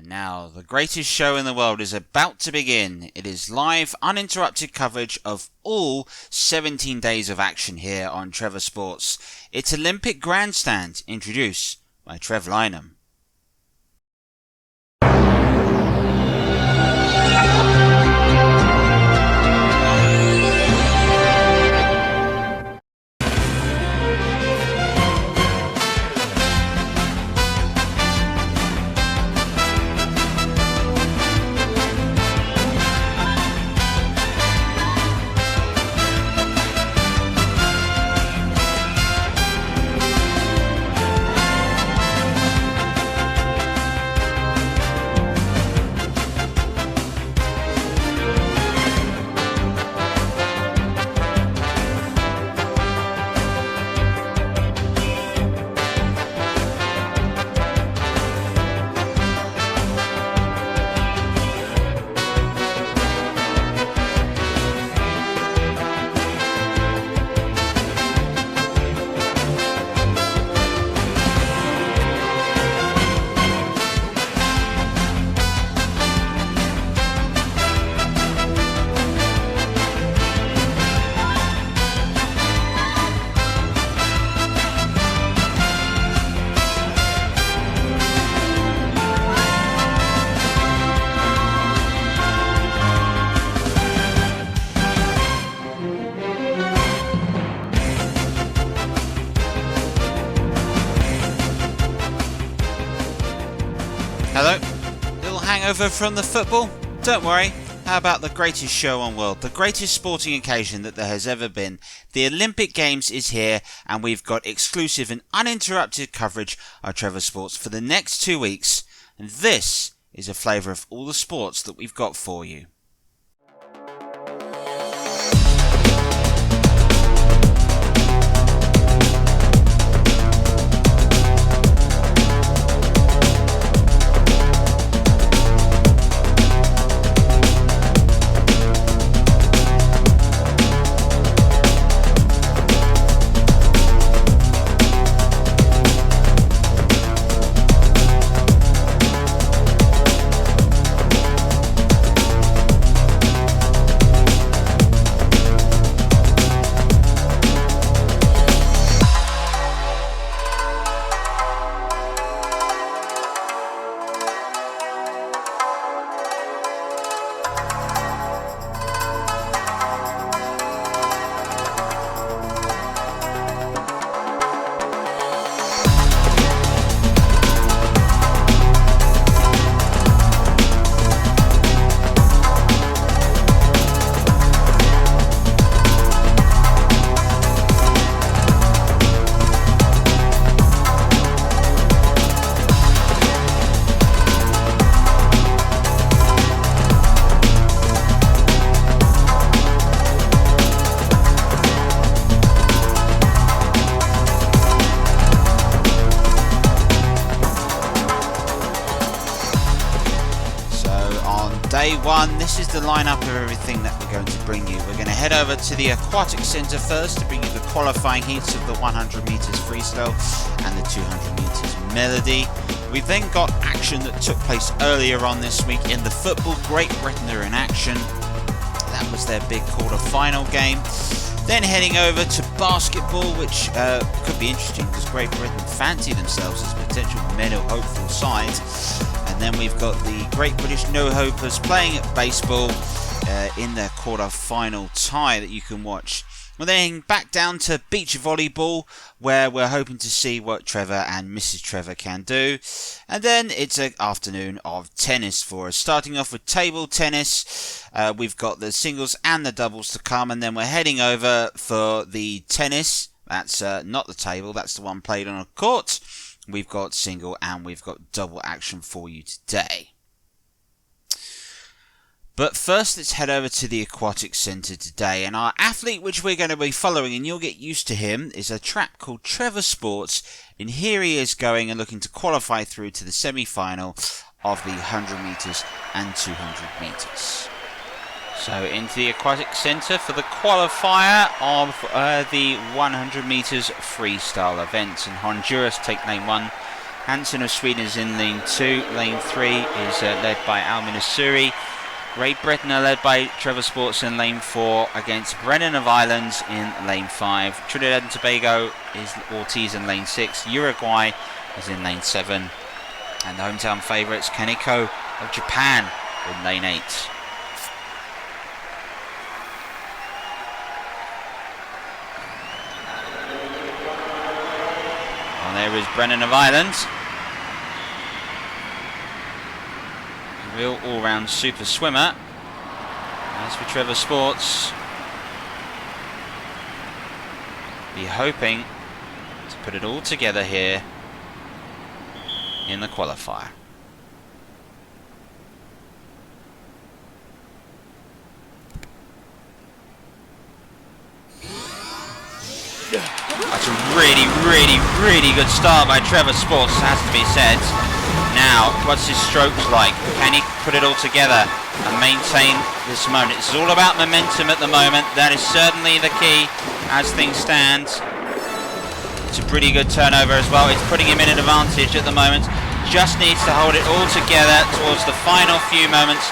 And now, the greatest show in the world is about to begin. It is live, uninterrupted coverage of all 17 days of action here on Trevor Sports. It's Olympic Grandstand, introduced by Des Lynam. Hello? Little hangover from the football? Don't worry. How about the greatest show on world? The greatest sporting occasion that there has ever been. The Olympic Games is here, and we've got exclusive and uninterrupted coverage of Trevor Sports for the next 2 weeks. And this is a flavour of all the sports that we've got for you. Day one, this is the lineup of everything that we're going to bring you. We're going to head over to the Aquatics Centre first to bring you the qualifying heats of the 100 metres freestyle and the 200 metres Medley. We've then got action that took place earlier on this week in the football. Great Britain are in action. That was their big quarter-final game. Then heading over to basketball, which could be interesting because Great Britain fancy themselves as a potential medal hopeful side. And then we've got the Great British No-Hopers playing at baseball in their quarter-final tie that you can watch. We're then back down to beach volleyball, where we're hoping to see what Trevor and Mrs. Trevor can do. And then it's an afternoon of tennis for us. Starting off with table tennis, we've got the singles and the doubles to come, and then we're heading over for the tennis. That's not the table, that's the one played on a court. We've got single and we've got double action for you today. But first, let's head over to the Aquatics Centre today. And our athlete, which we're going to be following, and you'll get used to him, is a chap called Trevor Sports. And here he is going and looking to qualify through to the semi-final of the 100 metres and 200 metres. So into the Aquatics Centre for the qualifier of the 100 metres freestyle event. And Honduras take lane 1, Hansen of Sweden is in lane 2. Lane 3 is led by Almin Asuri. Great Britain are led by Trevor Sports in lane 4 against Brennan of Ireland in lane 5. Trinidad and Tobago is Ortiz in lane 6. Uruguay is in lane 7. And the hometown favourites, Kaneko of Japan in lane 8. And there is Brennan of Ireland. Real all-round super swimmer. As for Trevor Sports, be hoping to put it all together here in the qualifier. That's a really good start by Trevor Sports, has to be said. Now, what's his strokes like? Can he put it all together and maintain this moment? It's all about momentum at the moment. That is certainly the key as things stand. It's a pretty good turnover as well. It's putting him in an advantage at the moment. Just needs to hold it all together towards the final few moments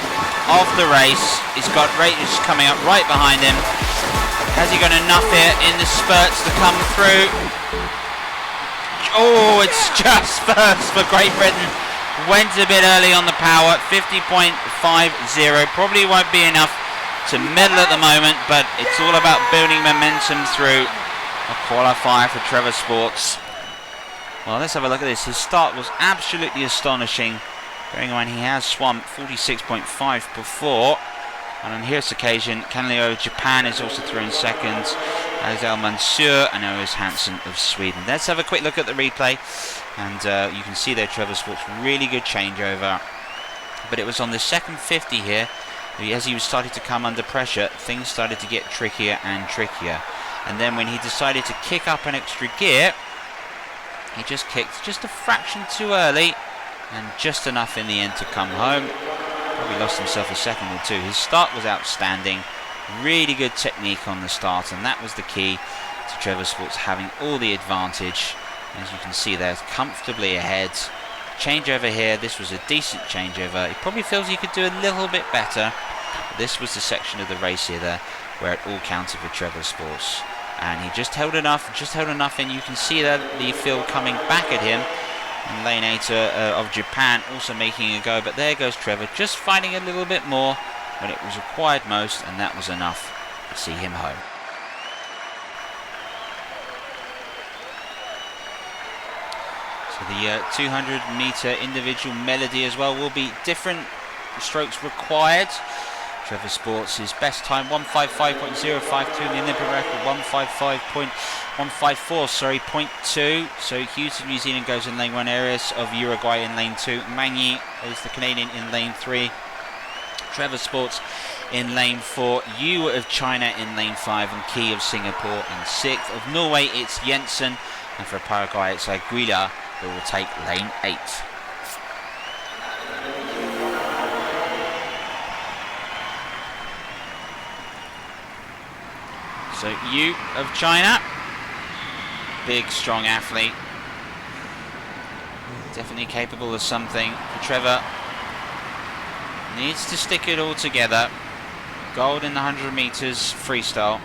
of the race. He's got Rangers coming up right behind him. Has he got enough here in the spurts to come through? Oh, it's just first for Great Britain. Went a bit early on the power, 50.50. Probably won't be enough to medal at the moment, but it's all about building momentum through a qualifier for Trevor Sports. Well, let's have a look at this. His start was absolutely astonishing. Bearing in mind he has swum 46.5 before. And on this occasion, Kanleo of Japan is also through in second, as El Mansur and Ois Hansen of Sweden. Let's have a quick look at the replay, and you can see there Trevor Sports really good changeover. But it was on the second 50 here, as he was starting to come under pressure, things started to get trickier and trickier. And then when he decided to kick up an extra gear, he just kicked just a fraction too early, and just enough in the end to come home. Probably lost himself a second or two. His start was outstanding. Really good technique on the start, and that was the key to Trevor Sports having all the advantage. As you can see there, comfortably ahead. Changeover here, this was a decent changeover. He probably feels he could do a little bit better. But this was the section of the race here there where it all counted for Trevor Sports. And he just held enough, and you can see that the field coming back at him. And lane 8 of Japan also making a go, but there goes Trevor, just fighting a little bit more when it was required most, and that was enough to see him home. So the 200-meter individual medley as well will be different strokes required. Trevor Sports, his best time 155.052 in the Olympic record, 154.2. So Hughes of New Zealand goes in lane 1, Arias of Uruguay in lane 2, Mangi is the Canadian in lane 3, Trevor Sports in lane 4, Yu of China in lane 5, and Key of Singapore in 6th. Of Norway it's Jensen, and for Paraguay it's Aguila who will take lane 8. So Yu of China, big strong athlete, definitely capable of something. For Trevor, needs to stick it all together. Gold in the 100 meters freestyle.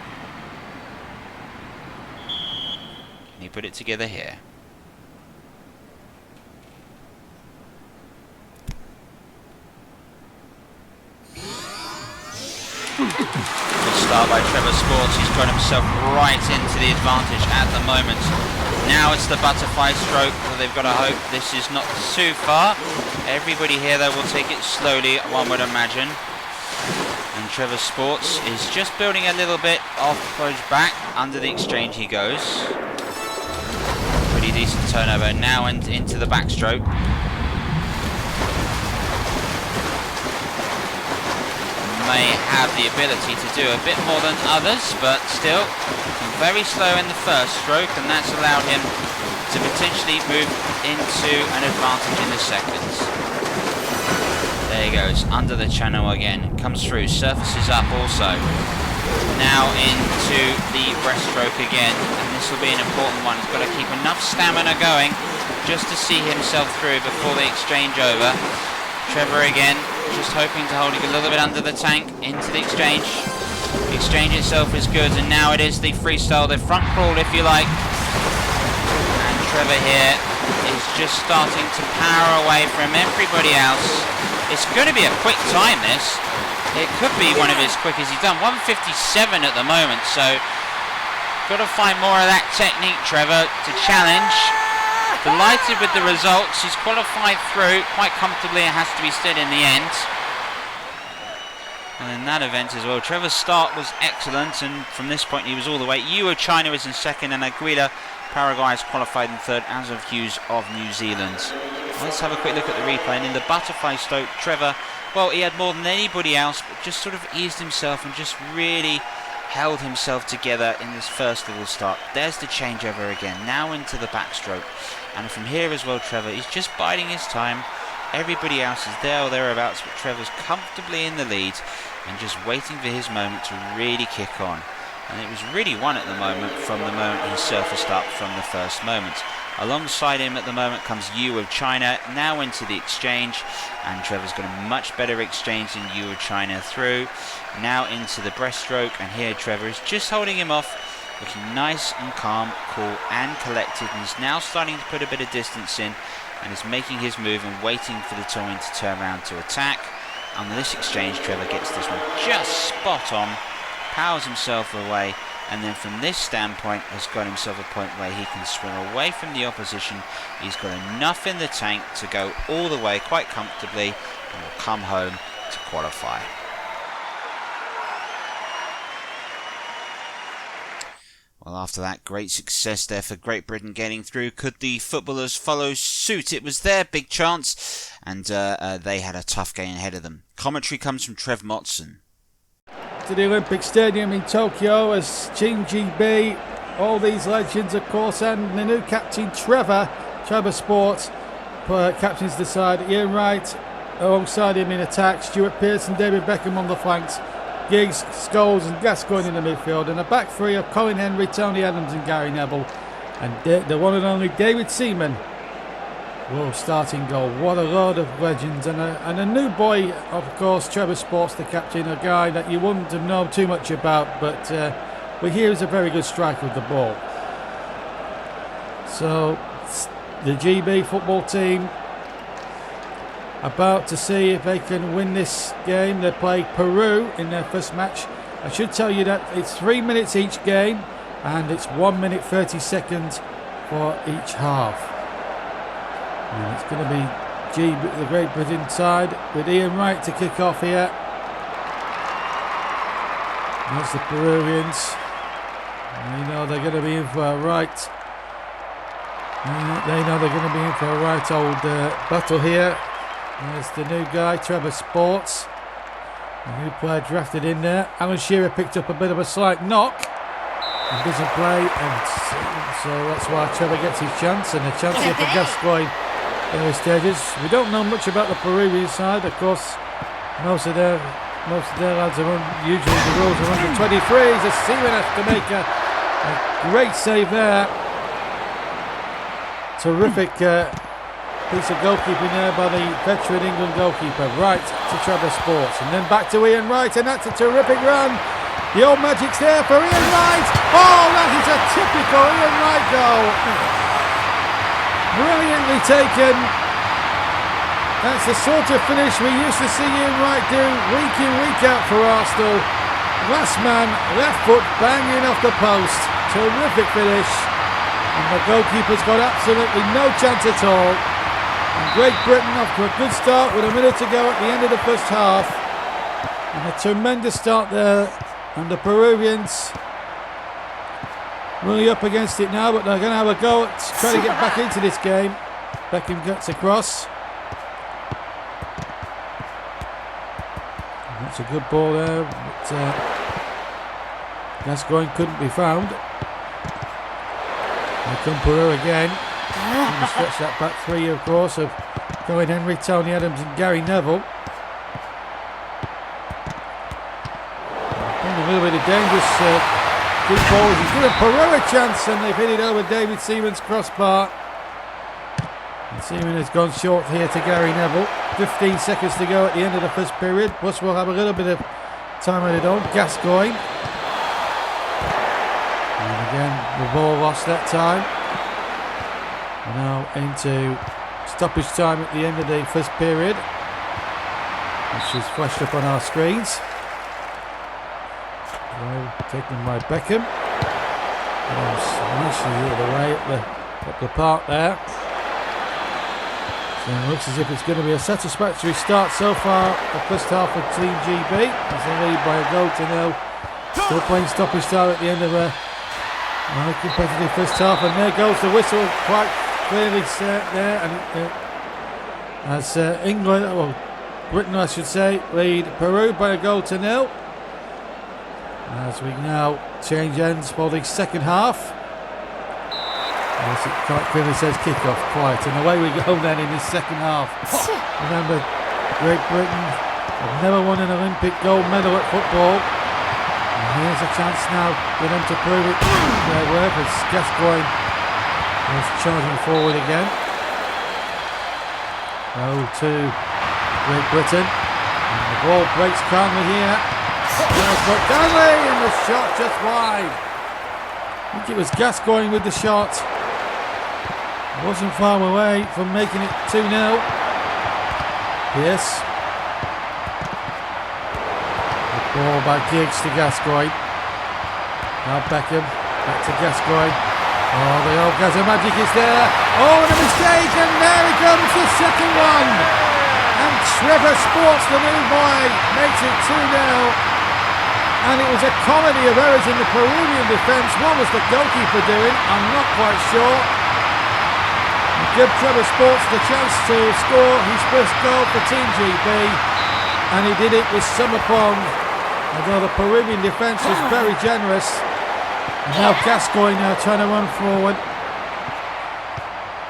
Can he put it together here? Start by Trevor Sports. He's got himself right into the advantage at the moment. Now it's the butterfly stroke, so they've got to hope this is not too far. Everybody here though will take it slowly, one would imagine. And Trevor Sports is just building a little bit off push back. Under the exchange he goes. Pretty decent turnover now, and into the backstroke. May have the ability to do a bit more than others, but still very slow in the first stroke, and that's allowed him to potentially move into an advantage in the seconds. There he goes, under the channel again, comes through, surfaces up also. Now into the breaststroke again, and this will be an important one. He's got to keep enough stamina going just to see himself through before the exchange over. Trevor again, just hoping to hold it a little bit under the tank into the exchange. The exchange itself is good, and now it is the freestyle, the front crawl if you like. And Trevor here is just starting to power away from everybody else. It's going to be a quick time, this. It could be one of his quickest he's done. 1:57 at the moment, so got to find more of that technique, Trevor, to challenge. Delighted with the results. He's qualified through quite comfortably, it has to be said, in the end. And in that event as well, Trevor's start was excellent, and from this point he was all the way. Yuo China is in second, and Aguila Paraguay has qualified in third, as of Hughes of New Zealand. Let's have a quick look at the replay. And in the butterfly stroke, Trevor, well, he had more than anybody else, but just sort of eased himself and just really held himself together in this first little start. There's the changeover again, now into the backstroke. And from here as well, Trevor, he's just biding his time. Everybody else is there or thereabouts, but Trevor's comfortably in the lead and just waiting for his moment to really kick on. And it was really one at the moment from the moment he surfaced up from the first moment. Alongside him at the moment comes Yu of China, now into the exchange, and Trevor's got a much better exchange than Yu of China through. Now into the breaststroke, and here Trevor is just holding him off, looking nice and calm, cool and collected, and he's now starting to put a bit of distance in and is making his move and waiting for the Torin to turn around to attack. On this exchange, Trevor gets this one just spot on, powers himself away, and then from this standpoint has got himself a point where he can swim away from the opposition. He's got enough in the tank to go all the way quite comfortably and will come home to qualify. Well, after that great success there for Great Britain getting through, could the footballers follow suit? It was their big chance, and they had a tough game ahead of them. Commentary comes from Trev Motson. To the Olympic Stadium in Tokyo as Team GB, all these legends of course, and the new captain Trevor Sports captains the side. Ian Wright alongside him in attack, Stuart Pearson, David Beckham on the flanks, Giggs, Scholes and Gascoigne in the midfield, and a back three of Colin Henry, Tony Adams and Gary Neville, and the one and only David Seaman. Whoa, starting goal. What a load of legends. And a new boy, of course, Trevor Sports, the captain, a guy that you wouldn't have known too much about, but we hear he's a very good striker of the ball. So, the GB football team about to see if they can win this game. They play Peru in their first match. I should tell you that it's 3 minutes each game, and it's 1 minute 30 seconds for each half. And it's going to be the Great Britain side with Ian Wright to kick off here. That's the Peruvians. They know they're going to be in for a right. They know they're going to be in for a right old battle here. There's the new guy, Trevor Sports. A new player drafted in there. Alan Shearer picked up a bit of a slight knock and doesn't play. And so that's why Trevor gets his chance, and a chance here for Gascoigne. Early stages. We don't know much about the Peruvian side, of course. Most of their lads are usually the rules are under 23s. As Seaman has to make a great save there. Terrific piece of goalkeeping there by the veteran England goalkeeper. Right to Trevor Sports, and then back to Ian Wright, and that's a terrific run. The old magic's there for Ian Wright. Oh, that is a typical Ian Wright goal. Brilliantly taken. That's the sort of finish we used to see Ian Wright do week in, week out for Arsenal. Last man, left foot banging off the post. Terrific finish. And the goalkeeper's got absolutely no chance at all. And Great Britain off to a good start with a minute to go at the end of the first half. And a tremendous start there. And the Peruvians really up against it now, but they're going to have a go at trying to get back into this game. Beckham gets across. And that's a good ball there, but Gascoigne couldn't be found. Here come Peru again. And to stretch that back three, of course, of Colin Henry, Tony Adams and Gary Neville. A little bit of dangerous Deep balls. He's given Peru a chance, and they've hit it over David Seaman's crossbar. And Seaman has gone short here to Gary Neville. 15 seconds to go at the end of the first period. Plus we'll have a little bit of time on it on. Gascoigne. And again, the ball lost that time. Now into stoppage time at the end of the first period, which is flashed up on our screens. Taken by Beckham. Smashing the other way up the park there. So it looks as if it's going to be a satisfactory start so far the first half of Team GB as they lead by a goal to nil. Still playing stoppage time at the end of a competitive first half, and there goes the whistle quite clearly set there, and as England, well Britain I should say, lead Peru by a goal to nil. As we now change ends for the second half. Yes, it quite clearly says kick-off, quiet, and away we go then in this second half. Remember, Great Britain have never won an Olympic gold medal at football. And here's a chance now for them to prove it their worth as Gascoigne is charging forward again. To Great Britain. And the ball breaks calmly here. But Danley, and the shot just wide. I think it was Gascoigne with the shot. Wasn't far away from making it 2-0. Yes. The ball by Giggs to Gascoigne. Now Beckham, back to Gascoigne. Oh, the old Gaza magic is there. Oh, and a mistake, and there it comes, the second one. And Trevor Sports, the new boy, makes it 2-0. And it was a comedy of errors in the Peruvian defence. What was the goalkeeper doing? I'm not quite sure. Give Trevor Sports the chance to score his first goal for Team GB, and he did it with summer plum, although the Peruvian defence was very generous. And now Gascoigne now trying to run forward.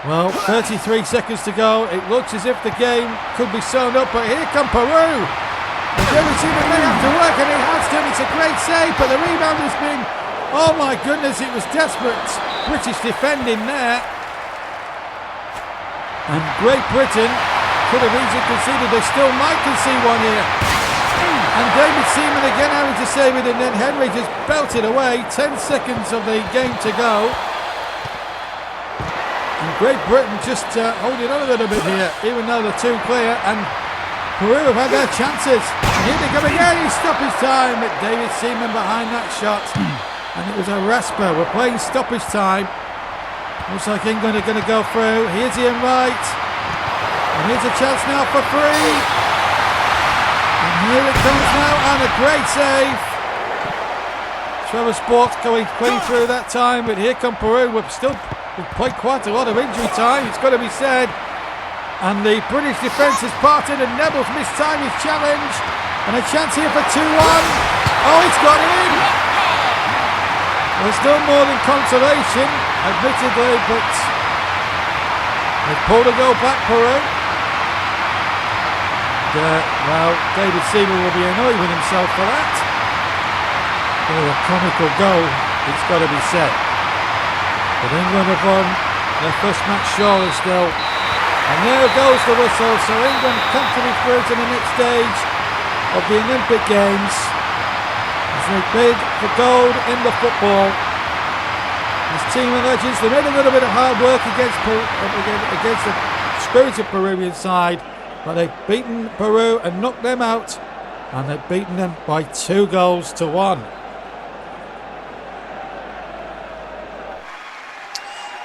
Well, 33 seconds to go. It looks as if the game could be sewn up, but here come Peru. And David Seaman may have to work, and he has to. It's a great save, but the rebound has been, oh my goodness, it was desperate British defending there. And Great Britain could have easily conceded. They still might concede one here. And David Seaman again having to save it, and then Henry just belted away. 10 seconds of the game to go. And Great Britain just holding on a little bit here, even though they're too clear. And Peru have had their chances. And here they come again. He stoppage time. But David Seaman behind that shot. And it was a rasper. We're playing stoppage time. Looks like England are going to go through. Here's Ian Wright. And here's a chance now for free. And here it comes now, and a great save. Trevor Sports going clean through that time, but here come Peru. We've played quite a lot of injury time, it's got to be said. And the British defence has parted, and Neville's mistimed his challenge. And a chance here for 2-1. Oh, it's got in. There's no more than consolation, admittedly, but they pulled a goal back, Peru. Well, David Seaman will be annoyed with himself for that. Oh, a comical goal, it's got to be said. But England have won their first match surely still. And there goes the whistle, so England comfortably through to the next stage of the Olympic Games as they bid for gold in the football. This team of legends, they made a little bit of hard work against the spirited Peruvian side, but they've beaten Peru and knocked them out, and they've beaten them by 2-1.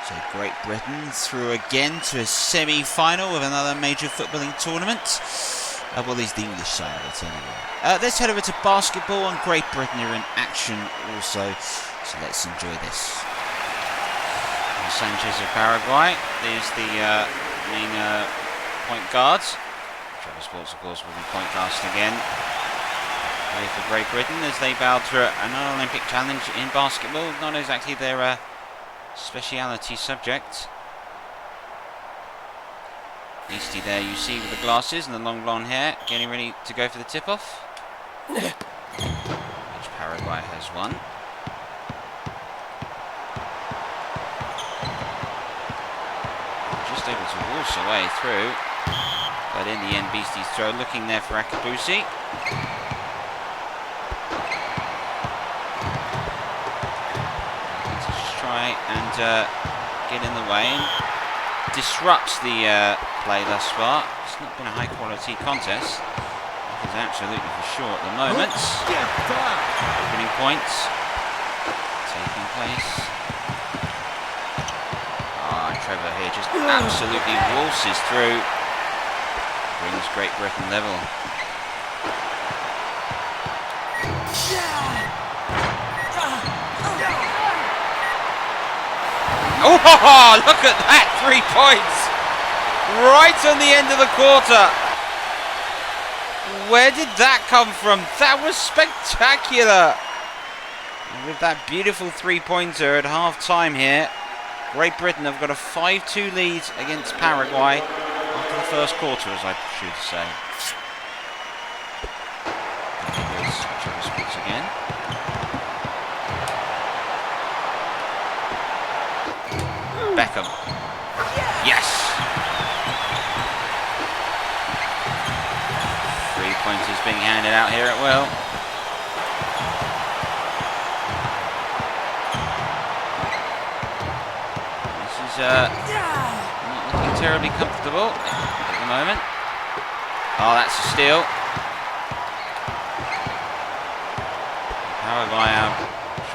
So Great Britain through again to a semi-final of another major footballing tournament. Well, there's the English side of it anyway. Let's head over to basketball, and Great Britain are in action also, so let's enjoy this. Sanchez of Paraguay, there's the main point guards. Trevor Sports, of course, will be point cast again. Play for Great Britain as they battled through an Olympic challenge in basketball, not exactly their speciality subject. Easty there you see with the glasses and the long blonde hair, getting ready to go for the tip-off. Which Paraguay has won. waltz away through. But in the end, Beastie's throw looking there for Akabusi. Just try and get in the way and disrupts the play thus far. It's not been a high quality contest. It is absolutely for sure at the moment. Opening points taking place. Trevor here just absolutely waltzes through. Brings Great Britain level. Oh, look at that, 3 points! Right on the end of the quarter. Where did that come from? That was spectacular. And with that beautiful 3-pointer at half time here, Great Britain have got a 5-2 lead against Paraguay after the first quarter, as I should say. There goes Trevor Sports again. Beckham. Yes! 3-pointers being handed out here at will. Not looking terribly comfortable at the moment. Oh, that's a steal. Paraguay are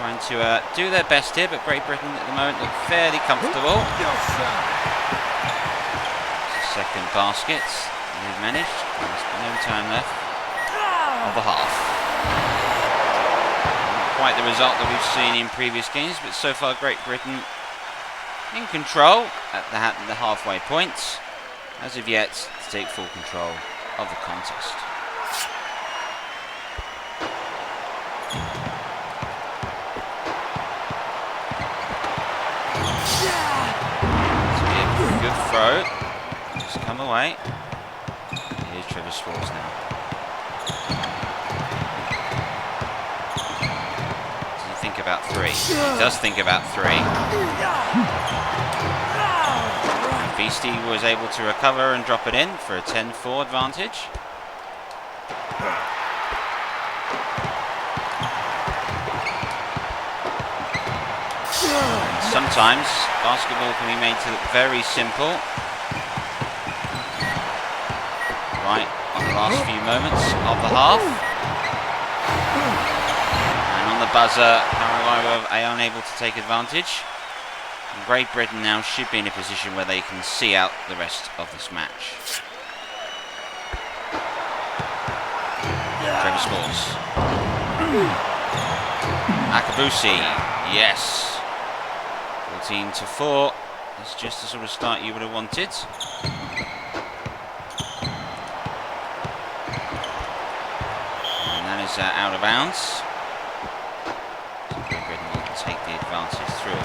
trying to do their best here, but Great Britain at the moment look fairly comfortable. Second basket they've managed. There's no time left of the half. Not quite the result that we've seen in previous games, but so far Great Britain in control at the halfway point, as of yet to take full control of the contest. This will be a good throw. Just come away. Here's Trevor Sports now. Does he think about 3? He does think about 3. Beastie was able to recover and drop it in for a 10-4 advantage. And sometimes basketball can be made to look very simple. Right on the last few moments of the half. And on the buzzer, Paraguay were unable to take advantage. Great Britain now should be in a position where they can see out the rest of this match. Trevor Sports. Akabusi, yes. 14-4. That's just the sort of start you would have wanted. And that is out of bounds. So Great Britain will take the advantage through.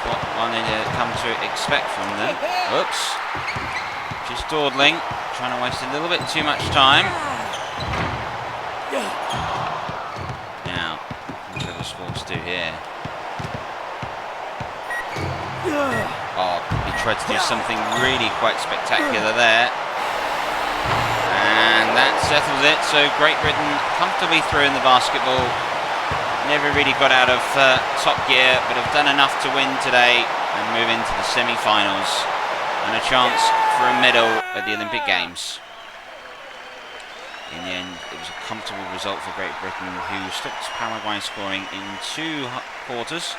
What one they come to expect from them. Oops. Just dawdling. Trying to waste a little bit too much time. Now, what can Trevor Sports do here? Oh, he tried to do something really quite spectacular there. And that settles it. So Great Britain comfortably through in the basketball. Never really got out of top gear, but have done enough to win today and move into the semi-finals and a chance for a medal at the Olympic Games. In the end, it was a comfortable result for Great Britain, who stopped Paraguay scoring in 2 quarters.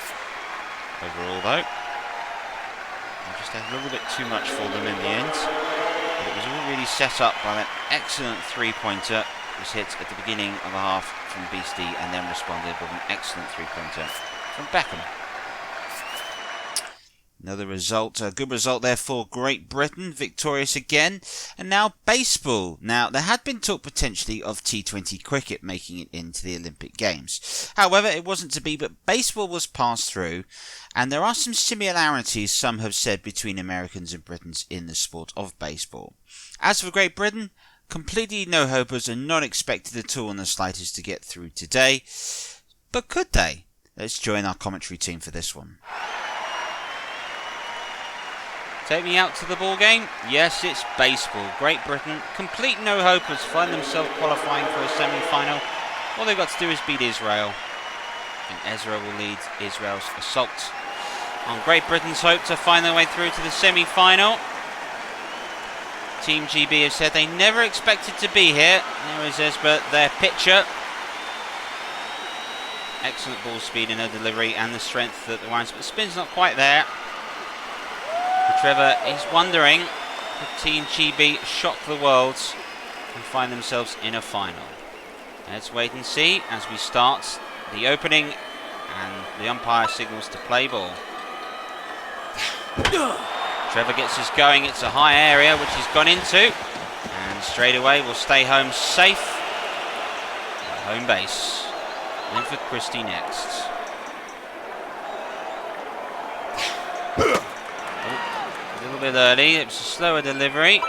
Overall, though, they just had a little bit too much for them in the end. But it was all really set up by that excellent 3-pointer. Was hit at the beginning of the half from Beastie and then responded with an excellent 3-pointer from Beckham. Another result, a good result there for Great Britain, victorious again. And now baseball. Now, there had been talk potentially of T20 cricket making it into the Olympic Games. However, it wasn't to be, but baseball was passed through. And there are some similarities, some have said, between Americans and Britons in the sport of baseball. As for Great Britain, completely no-hopers and not expected at all in the slightest to get through today. But could they? Let's join our commentary team for this one. Take me out to the ball game? Yes, it's baseball. Great Britain, complete no-hopers, find themselves qualifying for a semi-final. All they've got to do is beat Israel, and Ezra will lead Israel's assault on Great Britain's hope to find their way through to the semi-final. Team GB have said they never expected to be here. There is Esbert, their pitcher. Excellent ball speed in her delivery and the strength that the ones, but the spin's not quite there. But Trevor is wondering if Team GB shock the world and find themselves in a final. Let's wait and see as we start the opening, and the umpire signals to play ball. Trevor gets us going. It's a high area which he's gone into, and straight away will stay home safe at home base. In for Christie next. Oh, a little bit early. It was a slower delivery.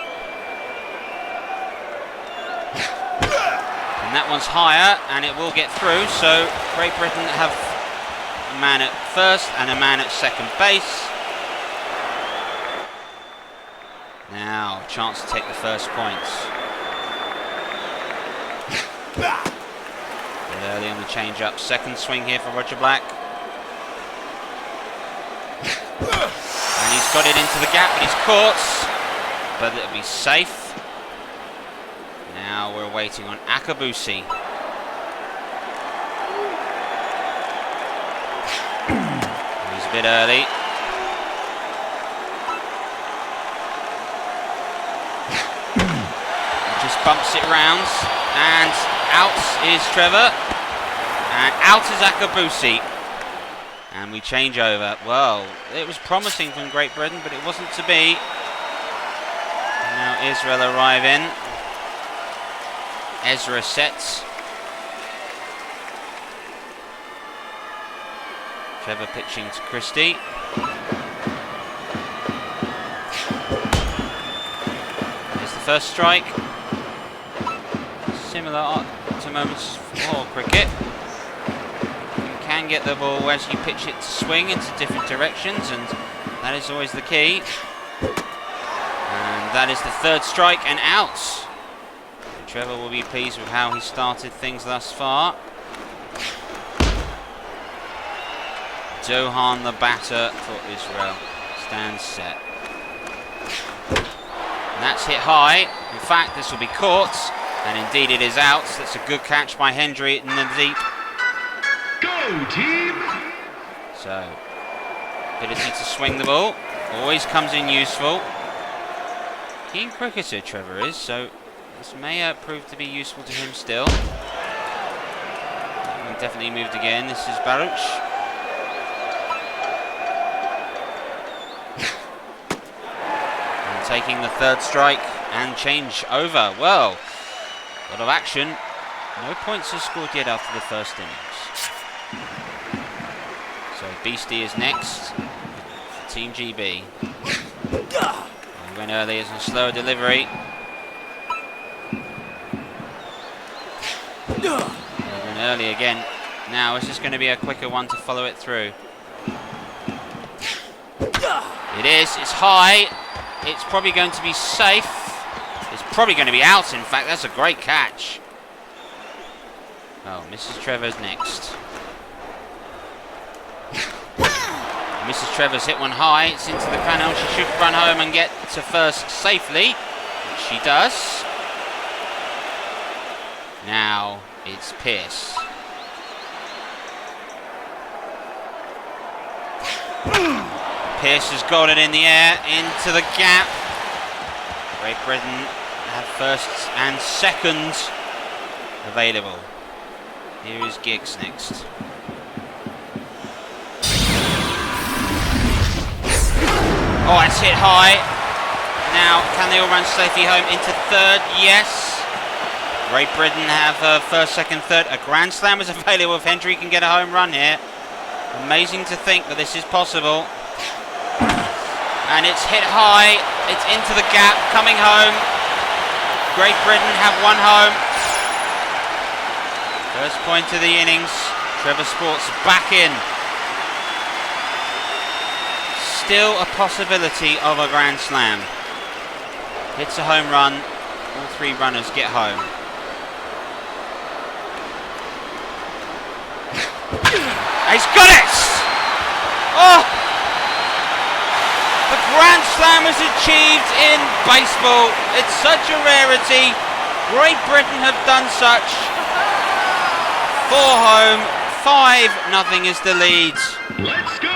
And that one's higher, and it will get through. So Great Britain have a man at first and a man at second base. Now, chance to take the first points. Bit early on the change-up. Second swing here for Roger Black. And he's got it into the gap, but he's caught. But it'll be safe. Now we're waiting on Akabusi. He's a bit early. Bumps it round, and out is Trevor, and out is Akabusi, and we change over. Well, it was promising from Great Britain, but it wasn't to be. And now Israel arrive in. Ezra sets. Trevor pitching to Christie. There's the first strike. Similar to moments for cricket. You can get the ball as you pitch it to swing into different directions, and that is always the key. And that is the third strike and out. And Trevor will be pleased with how he started things thus far. Johan, the batter for Israel, stands set. And that's hit high. In fact, this will be caught. And indeed it is out. That's a good catch by Hendry in the deep. Go team! So, ability to swing the ball always comes in useful. Keen cricketer Trevor is, so this may prove to be useful to him still. And definitely moved again. This is Baruch. And taking the third strike and change over. Well, a lot of action. No points are scored yet after the first innings. So Beastie is next for Team GB. He went early as a slower delivery. He went early again. Now is this going to be a quicker one to follow it through? It is. It's high. It's probably going to be safe. It's probably going to be out, in fact. That's a great catch. Oh, Mrs. Trevor's next. Mrs. Trevor's hit one high. It's into the panel. She should run home and get to first safely. Which she does. Now it's Pierce. Pierce has got it in the air, into the gap. Great Britain have first and second available. Here is Giggs next. Oh, it's hit high. Now, can they all run safely home into third? Yes. Great Britain have first, second, third. A grand slam is available if Hendry can get a home run here. Amazing to think that this is possible. And it's hit high. It's into the gap, coming home. Great Britain have one home. First point of the innings Trevor Sports back in. Still a possibility of a Grand Slam. Hits a home run. All three runners get home. He's got it! Oh! The Grand Slam is achieved in baseball. It's such a rarity. Great Britain have done such. 4 home, 5-0 is the lead. Let's go!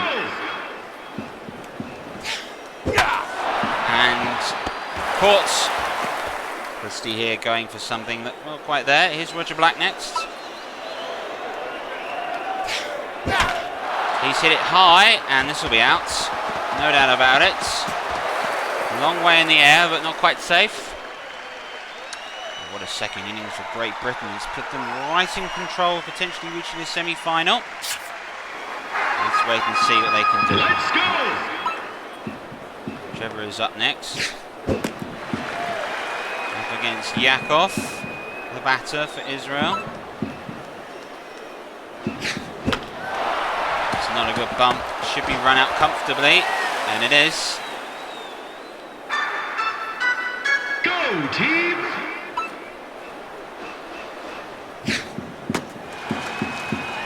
And courts. Christie here going for something that, well, quite there. Here's Roger Black next. He's hit it high, and this will be out. No doubt about it. A long way in the air, but not quite safe. What a second innings for Great Britain. It's put them right in control, potentially reaching the semi-final. Let's wait and see what they can do. Let's go! Trevor is up next. Up against Yakov, the batter for Israel. It's not a good bump. Should be run out comfortably, and it is. Go, team!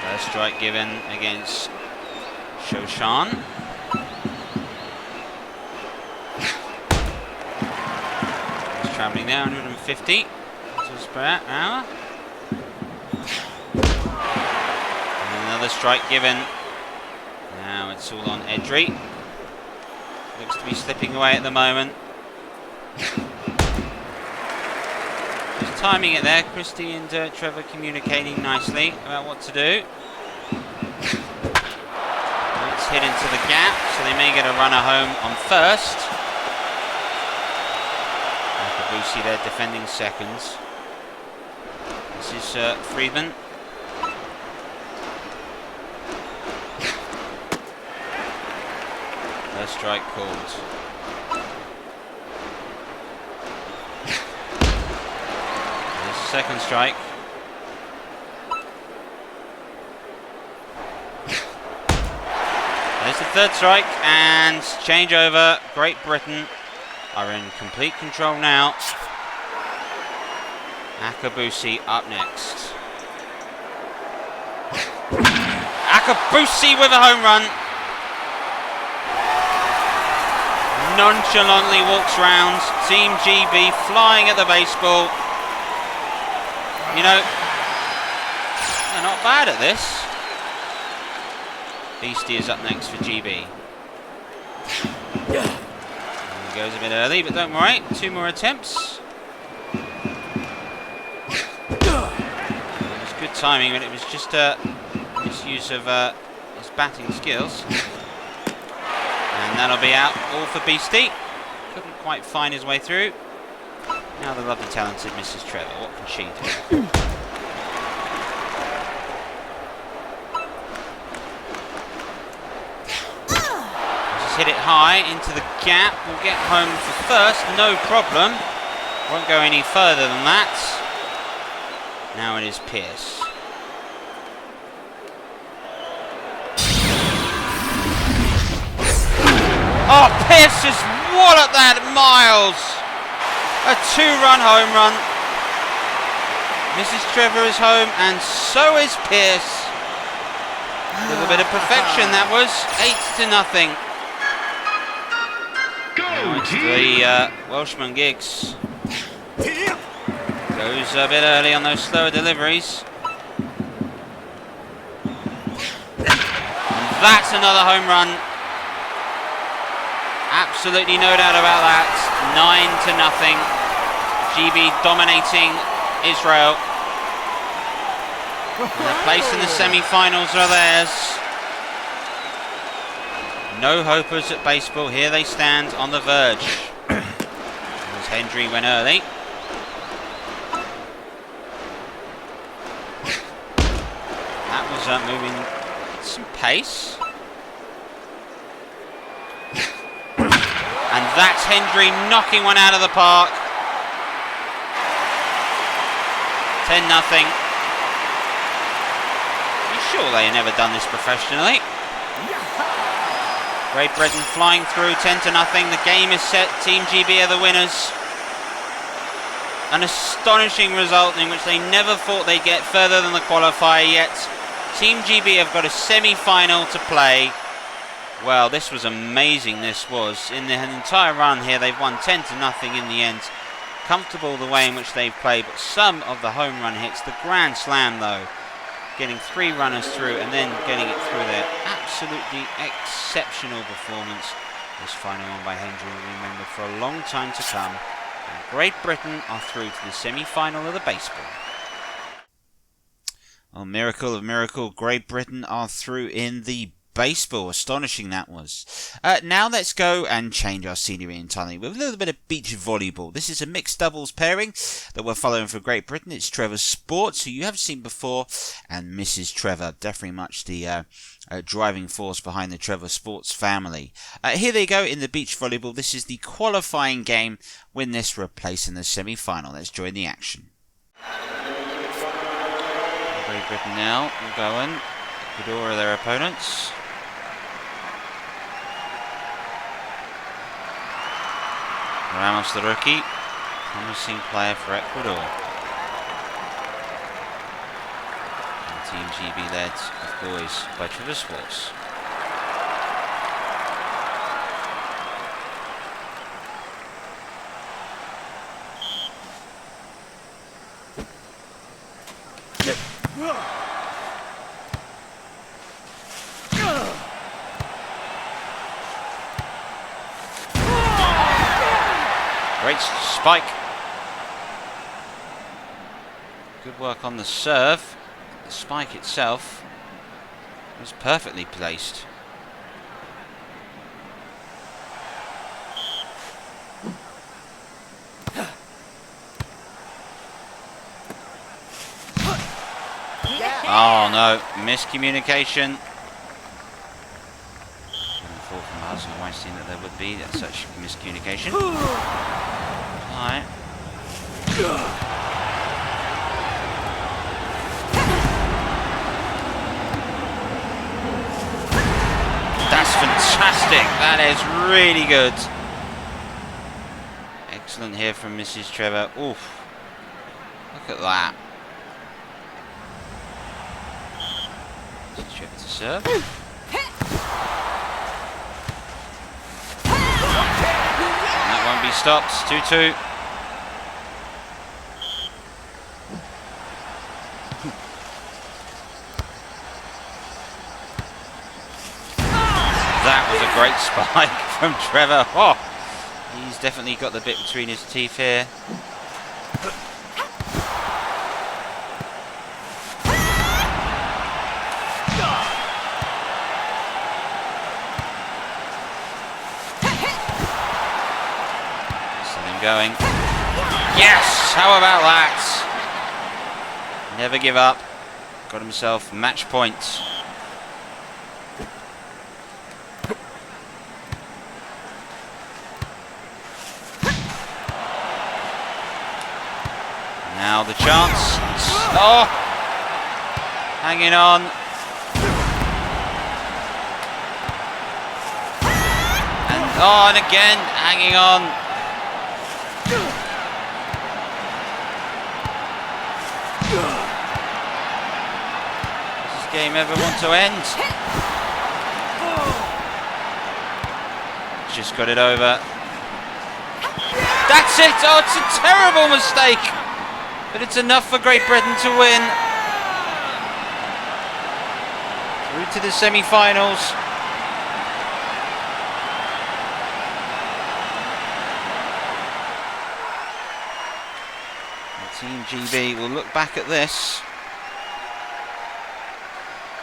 First strike given against Shoshan. He's travelling there, 150 miles per hour. And another strike given. Now it's all on Edry. Looks to be slipping away at the moment. Just timing it there, Christie and Trevor communicating nicely about what to do. It's hit into the gap, so they may get a runner home on first. Akabusi there defending seconds. This is Friedman. First strike called. There's the second strike. There's the third strike, and change over. Great Britain are in complete control now. Akabusi up next. Akabusi with a home run. Nonchalantly walks round. Team GB flying at the baseball. You know, they're not bad at this. Beastie is up next for GB. And he goes a bit early, but don't worry. 2 more attempts. It was good timing, but it was just a misuse of his batting skills. And that'll be out all for Beastie. Couldn't quite find his way through. Now the lovely talented Mrs. Trevor. What can she do? Just hit it high into the gap. We'll get home for first. No problem. Won't go any further than that. Now it is Pierce. Oh, Pierce just walloped that miles. A 2-run home run. Mrs. Trevor is home, and so is Pierce. A little bit of perfection that was. 8-0. Now it's the Welshman Giggs. Goes a bit early on those slower deliveries. And that's another home run. Absolutely no doubt about that. 9-0. GB dominating Israel. And the place in the semi-finals are theirs. No hopers at baseball. Here they stand on the verge. As Hendry went early. That was moving at some pace. And that's Hendry knocking one out of the park. 10-0. You sure they never done this professionally. Great Britain flying through 10-0. The game is set. Team GB are the winners. An astonishing result in which they never thought they'd get further than the qualifier yet. Team GB have got a semi-final to play. Well, this was amazing, this was. In the entire run here, they've won 10-0 in the end. Comfortable the way in which they've played, but some of the home run hits. The Grand Slam, though, getting 3 runners through and then getting it through their absolutely exceptional performance. This final one by Hendry will be remembered for a long time to come. And Great Britain are through to the semi-final of the baseball. Oh, miracle of miracle, Great Britain are through in the baseball. Astonishing that was. Now let's go and change our scenery entirely with a little bit of beach volleyball. This is a mixed doubles pairing that we're following for Great Britain. It's Trevor Sports, who you have seen before, and Mrs. Trevor, definitely much the driving force behind the Trevor Sports family. Here they go in the beach volleyball. This is the qualifying game. Win this, replace in the semi-final. Let's join the action. Great Britain now will go in. Ecuador are their opponents. Ramos, the rookie, promising player for Ecuador. And Team GB led, of course, by Trevor Sports. Great spike. Good work on the serve. The spike itself was perfectly placed. Oh no, miscommunication. Thought from us and Weinstein that there would be such miscommunication. Alright. That's fantastic. That is really good. Excellent here from Mrs. Trevor. Oof. Look at that. Trevor to serve. That won't be stopped. 2-2. That was a great spike from Trevor. Oh, he's definitely got the bit between his teeth here. Going. Yes! How about that? Never give up. Got himself match points. Now the chance. Oh! Hanging on. And again, hanging on. Does this game ever want to end? Just got it over. That's it! Oh, it's a terrible mistake! But it's enough for Great Britain to win. Through to the semi-finals. Team GB will look back at this.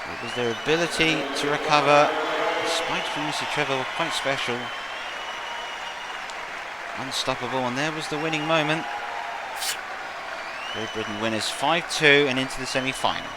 It was their ability to recover. The spikes from Mr. Trevor were quite special. Unstoppable, and there was the winning moment. Great Britain winners 5-2 and into the semi-final.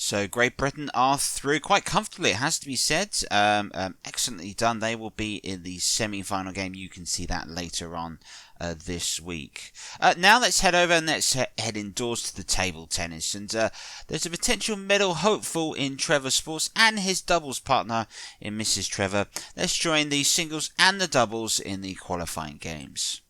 So Great Britain are through quite comfortably, it has to be said. Excellently done. They will be in the semi-final game. You can see that later on this week. Now let's head over and let's head indoors to the table tennis. And there's a potential medal hopeful in Trevor Sports and his doubles partner in Mrs. Trevor. Let's join the singles and the doubles in the qualifying games.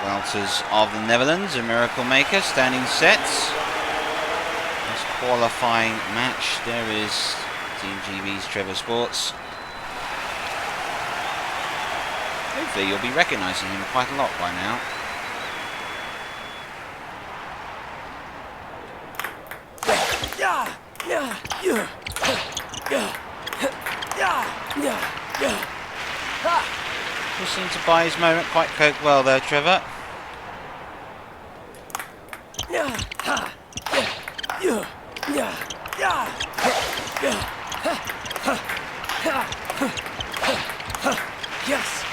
Welters of the Netherlands, a miracle maker, standing sets. This qualifying match, there is Team GB's Trevor Sports. Hopefully you'll be recognising him quite a lot by now. Just seemed to buy his moment quite well there, Trevor. Yes.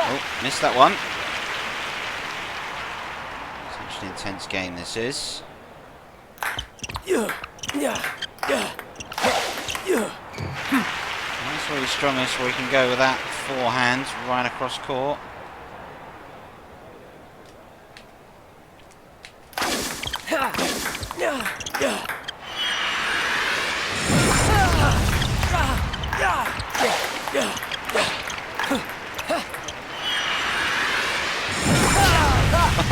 Oh, missed that one. Such an intense game this is. That's where he's strongest, where he can go with that forehand right across court.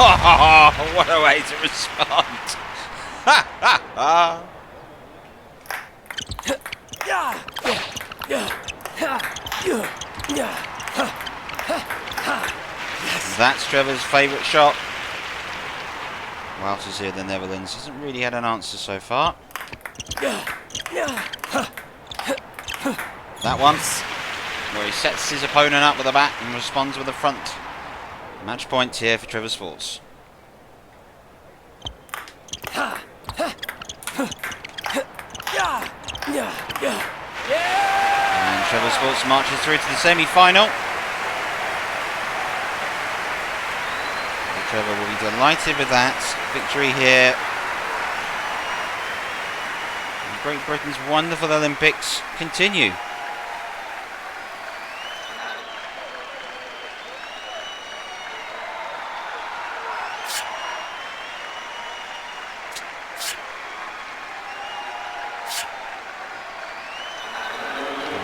Oh, what a way to respond! That's Trevor's favourite shot. Welters here, the Netherlands, hasn't really had an answer so far. That one, where he sets his opponent up with a back and responds with a front. Match point here for Trevor Sports. And Trevor Sports marches through to the semi-final. Trevor will be delighted with that victory here. And Great Britain's wonderful Olympics continue.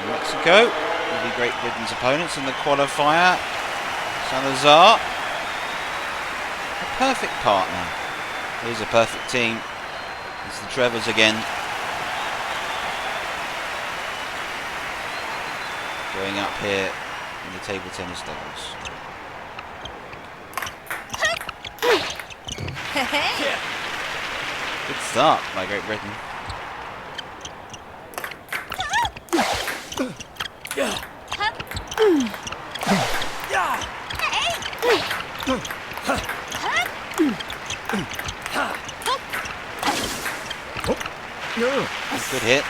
Mexico will be Great Britain's opponents in the qualifier. Salazar, a perfect partner. Here's a perfect team. It's the Trevors again. Going up here in the table tennis doubles. Good start by Great Britain. Good hit.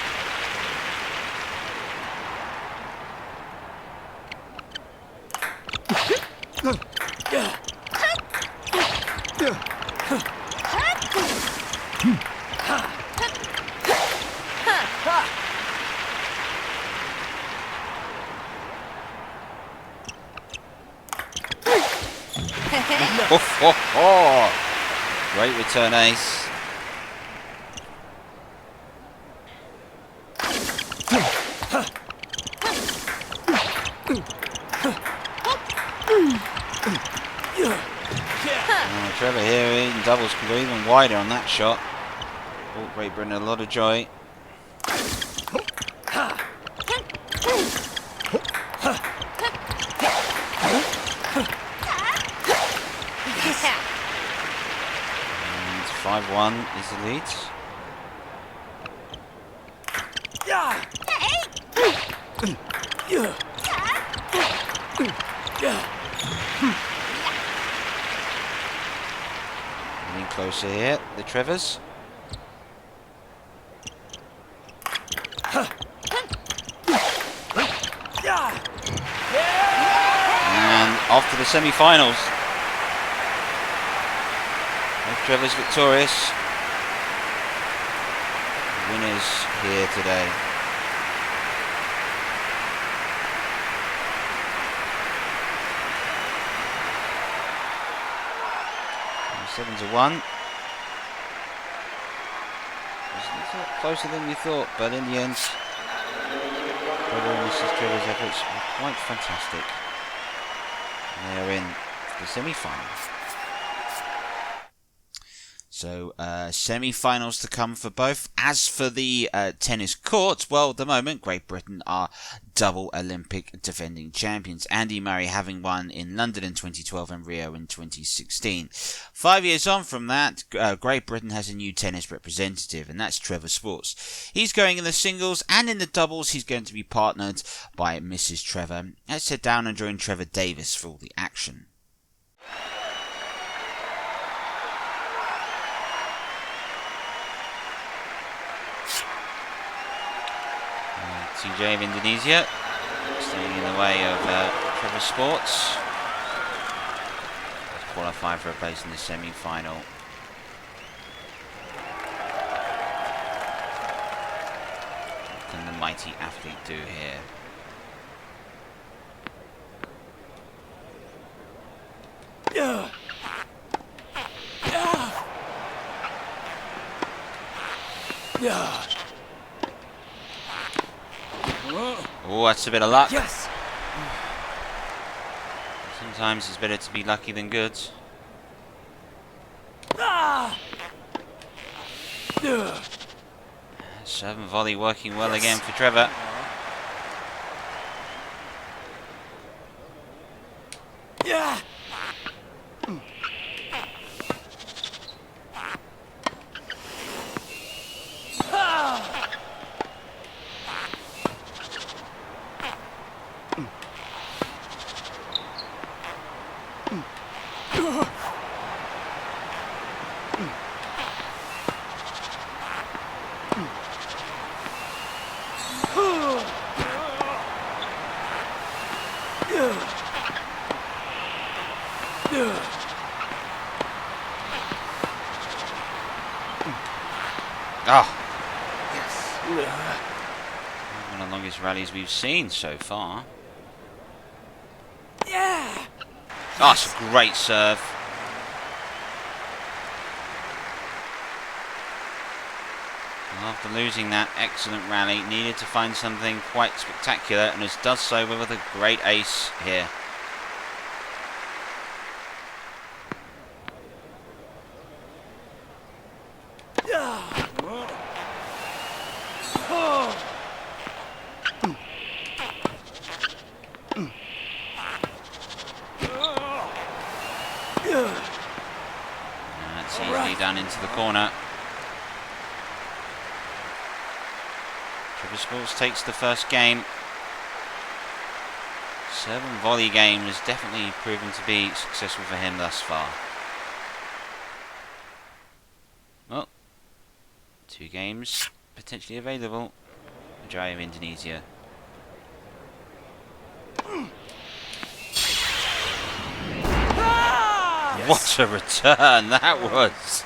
Great return ace. Trevor here in doubles can go even wider on that shot. Oh, Great Britain a lot of joy. And 5-1 is the lead. closer here, the Trevors. And off to the semi-finals. Both Trevor's victorious. Winners here today. And 7-1. It's closer than you thought, but in the end, Trevor and Mrs. Trevor's efforts were quite fantastic. And they are in the semi-finals. So, semi-finals to come for both. As for the tennis courts, well, at the moment, Great Britain are double Olympic defending champions. Andy Murray having won in London in 2012 and Rio in 2016. 5 years on from that, Great Britain has a new tennis representative, and that's Trevor Sports. He's going in the singles, and in the doubles, he's going to be partnered by Mrs. Trevor. Let's head down and join Trevor Davis for all the action. TJ of Indonesia, staying in the way of Trevor Sports. Qualified for a place in the semi-final. What can the mighty athlete do here? Yeah. Oh, that's a bit of luck. Yes. Sometimes it's better to be lucky than good. Serve and volley working well again for Trevor. Yeah. One of the longest rallies we've seen so far. Yeah. Oh, it's a great serve. After losing that excellent rally, needed to find something quite spectacular, and has does so with a great ace here. That's easily done into the corner. Trevor Sports takes the first game. Serve and volley game has definitely proven to be successful for him thus far. Well, 2 games potentially available. Majaya of Indonesia. Yes. What a return that was!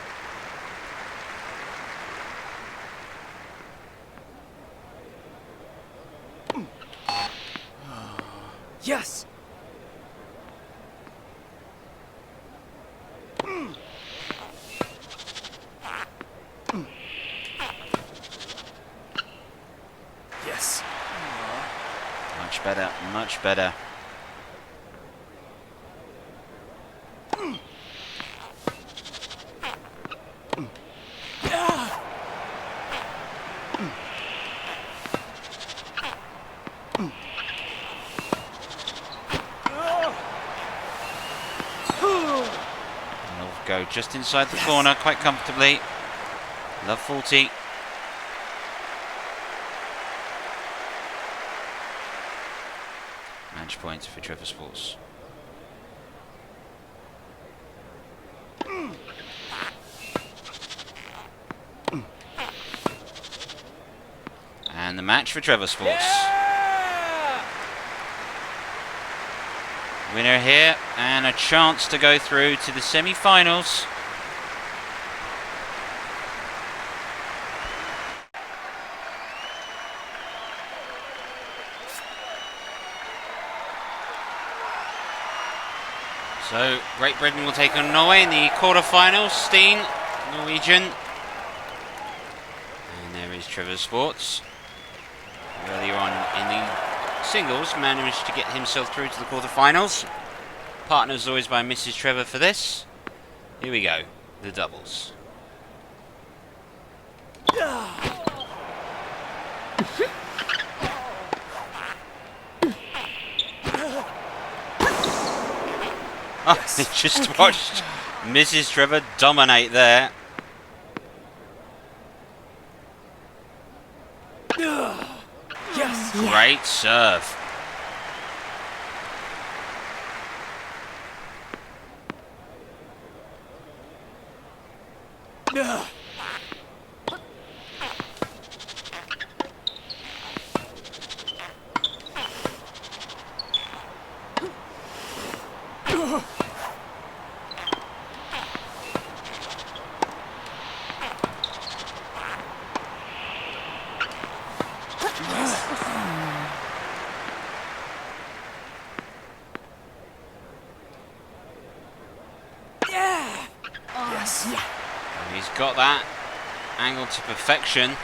Yes. Yes. Much better, much better. Go just inside the corner quite comfortably. Love 40. Match point for Trevor Sports. And the match for Trevor Sports. Yeah! Winner here, and a chance to go through to the semi-finals. So, Great Britain will take on Norway in the quarterfinals. Steen, Norwegian. And there is Trevor Sports. Earlier on in the singles, managed to get himself through to the quarterfinals. Partners always by Mrs. Trevor for this. Here we go, the doubles. Oh, they just watched Mrs. Trevor dominate there. Yes! Great serve. And he's got that angle to perfection.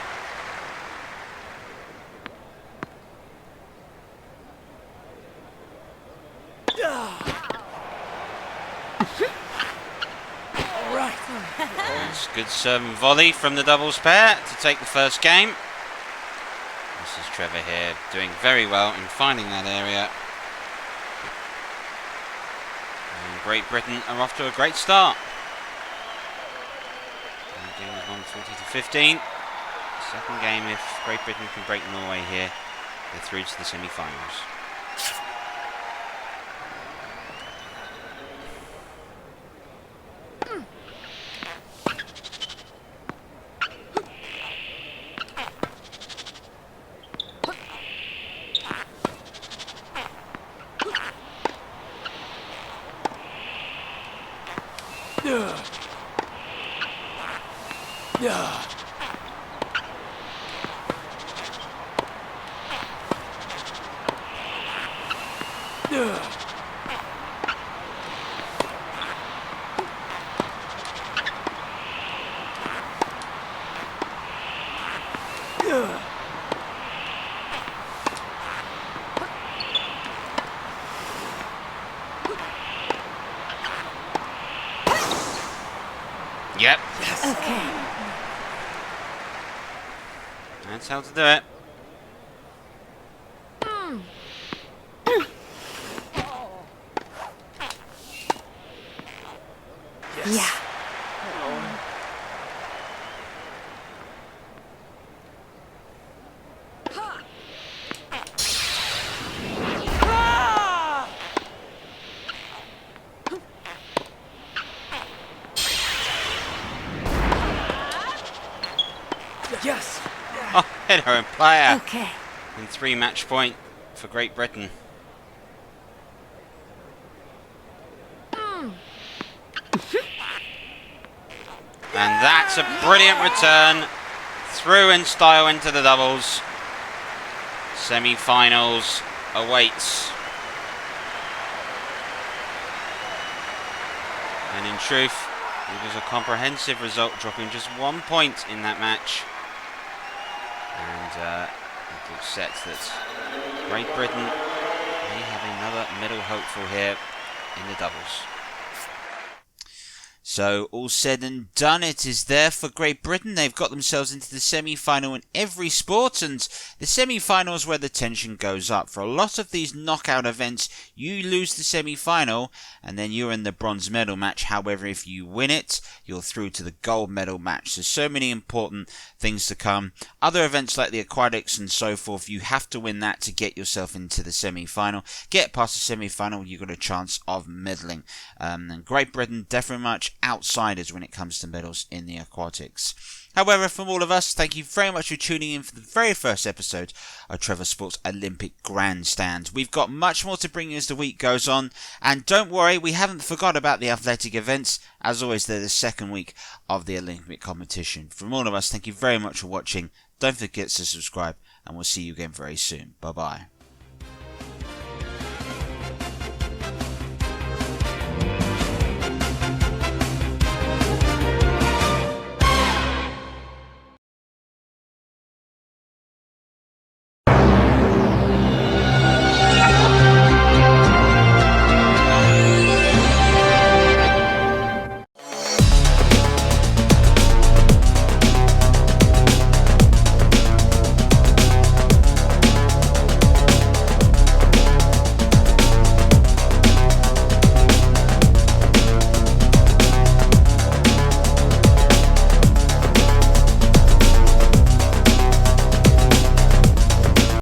Alright. That's good serve and volley from the doubles pair to take the first game. This is Trevor here doing very well in finding that area. And Great Britain are off to a great start. Game is 140 to 15. Second game, if Great Britain can break Norway here, they're through to the semi-finals. Yep. Yes. Okay. That's how to do it. Yes. Yeah. Yes. Oh, header and player. Okay. And 3 match point for Great Britain. And that's a brilliant return. Through in style into the doubles. Semi-finals awaits. And in truth, it was a comprehensive result, dropping just 1 point in that match. And it looks set that Great Britain may have another middle hopeful here in the doubles. So, all said and done, it is there for Great Britain. They've got themselves into the semi-final in every sport, and the semi-final is where the tension goes up. For a lot of these knockout events, you lose the semi-final, and then you're in the bronze medal match. However, if you win it, you're through to the gold medal match. So many important things to come. Other events like the Aquatics and so forth, you have to win that to get yourself into the semi-final. Get past the semi-final, you've got a chance of medaling. And Great Britain definitely much outsiders when it comes to medals in the aquatics. However, from all of us, thank you very much for tuning in for the very first episode of Trevor Sports Olympic Grandstand. We've got much more to bring you as the week goes on, and don't worry, we haven't forgot about the athletic events. As always, they're the second week of the Olympic competition. From all of us, thank you very much for watching. Don't forget to subscribe, and we'll see you again very soon. Bye bye.